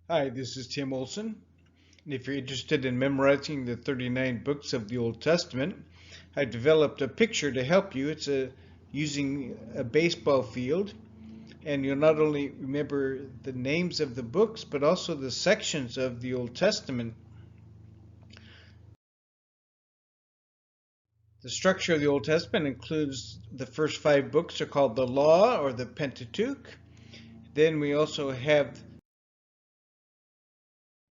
Hi, this is Tim Olson. And if you're interested in memorizing the 39 books of the Old Testament, I developed a picture to help you. Using a baseball field, and you'll not only remember the names of the books, but also the sections of the Old Testament. The structure of the Old Testament includes the first five books are called the Law or the Pentateuch. Then we also have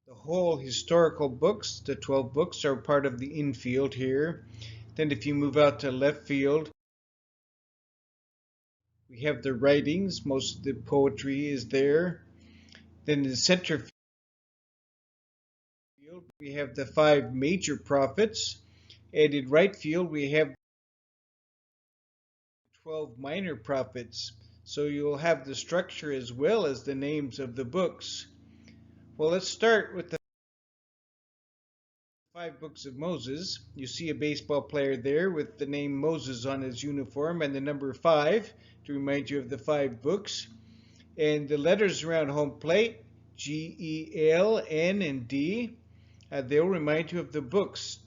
the whole historical books. The 12 books are part of the infield here. Then if you move out to left field, we have the writings. Most of the poetry is there. Then in the center field, we have the five major prophets. And in right field, we have 12 minor prophets. So you'll have the structure as well as the names of the books. Well, let's start with the five books of Moses. You see a baseball player there with the name Moses on his uniform and the number 5 to remind you of the five books. And the letters around home plate, G, E, L, N, and D, they'll remind you of the books,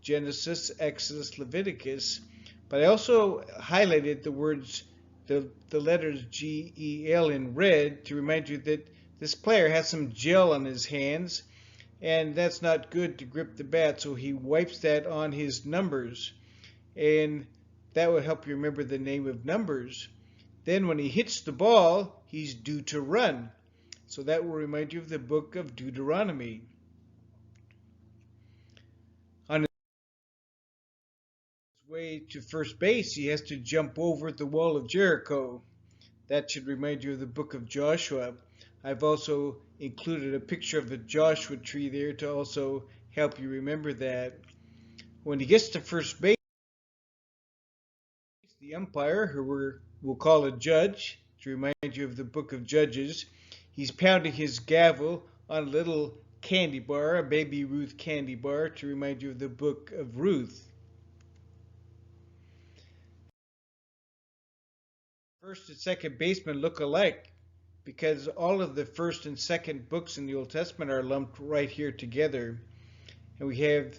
Genesis, Exodus, Leviticus. But I also highlighted the words, the letters G, E, L in red to remind you that this player has some gel on his hands, and that's not good to grip the bat, so he wipes that on his numbers, and that will help you remember the name of numbers. Then when he hits the ball, he's due to run. So that will remind you of the book of Deuteronomy. On his way to first base, he has to jump over the wall of Jericho. That should remind you of the book of Joshua. I've also included a picture of the Joshua tree there to also help you remember that. When he gets to first base, the umpire, who we'll call a judge, to remind you of the book of Judges, he's pounding his gavel on a little candy bar, a Baby Ruth candy bar, to remind you of the book of Ruth. First and second baseman look alike because all of the first and second books in the Old Testament are lumped right here together. And we have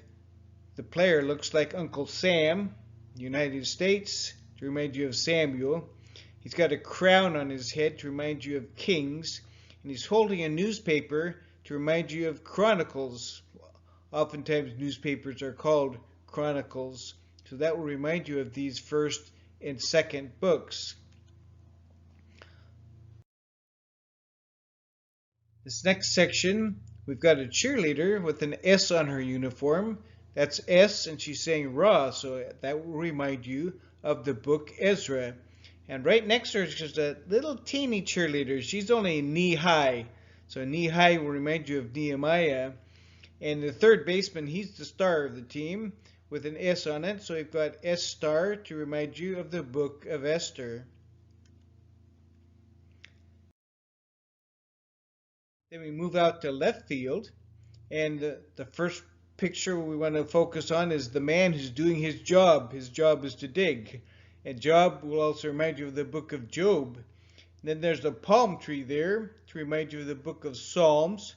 the player looks like Uncle Sam, United States, to remind you of Samuel. He's got a crown on his head to remind you of Kings, and he's holding a newspaper to remind you of Chronicles. Oftentimes newspapers are called Chronicles, so that will remind you of these first and second books. This next section, we've got a cheerleader with an S on her uniform. That's S, and she's saying Ra, so that will remind you of the book Ezra. And right next to her is just a little teeny cheerleader. She's only knee high. So knee high will remind you of Nehemiah. And the third baseman, he's the star of the team with an S on it. So we've got S star to remind you of the book of Esther. Then we move out to left field. And the first picture we want to focus on is the man who's doing his job. His job is to dig. And Job will also remind you of the book of Job. And then there's a palm tree there to remind you of the book of Psalms.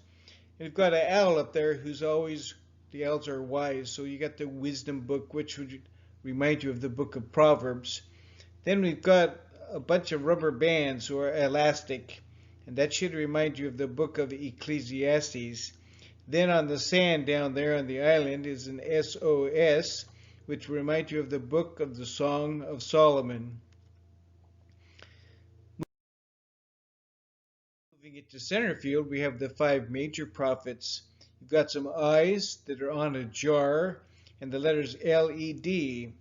And we've got an owl up there who's always, the owls are wise. So you got the wisdom book, which would remind you of the book of Proverbs. Then we've got a bunch of rubber bands or elastic. And that should remind you of the book of Ecclesiastes. Then on the sand down there on the island is an SOS, which reminds you of the book of the Song of Solomon. Moving it to center field, we have the five major prophets. You've got some eyes that are on a jar and the letters LED.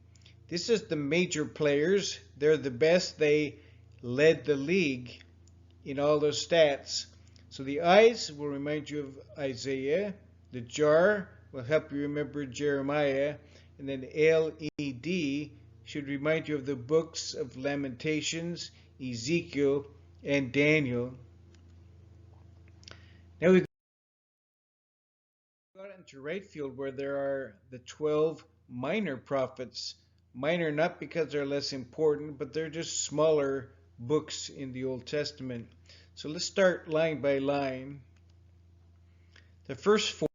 This is the major players. They're the best. They led the league in all those stats. So the eyes will remind you of Isaiah. The jar will help you remember Jeremiah. And then LED should remind you of the books of Lamentations, Ezekiel, and Daniel. Now we got into right field where there are the 12 minor prophets. Minor not because they're less important, but they're just smaller books in the Old Testament. So let's start line by line. The first four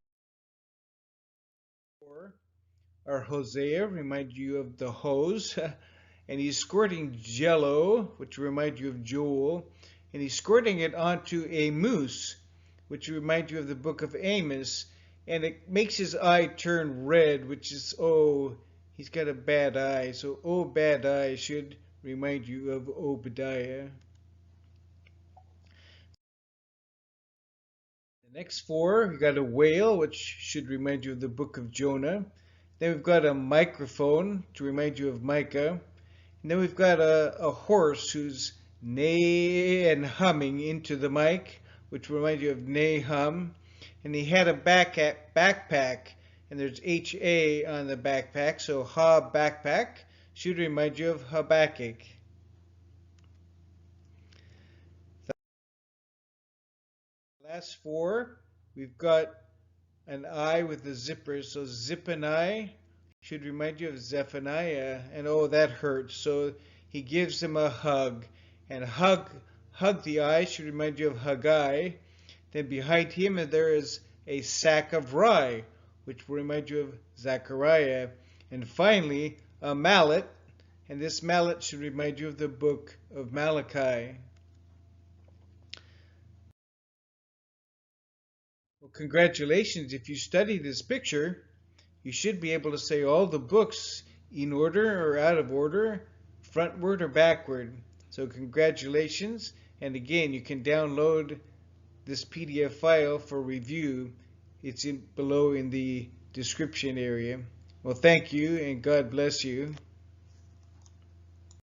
are Hosea, remind you of the hose, and he's squirting jello, which remind you of Joel, and he's squirting it onto a moose, which reminds you of the book of Amos, and it makes his eye turn red, which is, oh, he's got a bad eye, so oh, bad eye should remind you of Obadiah. The next four, we got a whale, which should remind you of the book of Jonah. Then we've got a microphone to remind you of Micah. And then we've got a horse who's neigh and humming into the mic, which reminds you of Nahum. And he had a backpack, and there's HA on the backpack, so Ha backpack should remind you of Habakkuk. The last four, we've got an eye with a zipper, so Zippanai should remind you of Zephaniah, and oh, that hurts. So he gives him a hug, and hug the eye should remind you of Haggai. Then behind him there is a sack of rye, which will remind you of Zechariah. And finally, a mallet, and this mallet should remind you of the book of Malachi. Well, congratulations. If you study this picture, you should be able to say all the books in order or out of order, frontward or backward. So congratulations. And again, you can download this PDF file for review. It's below in the description area. Well, thank you and God bless you.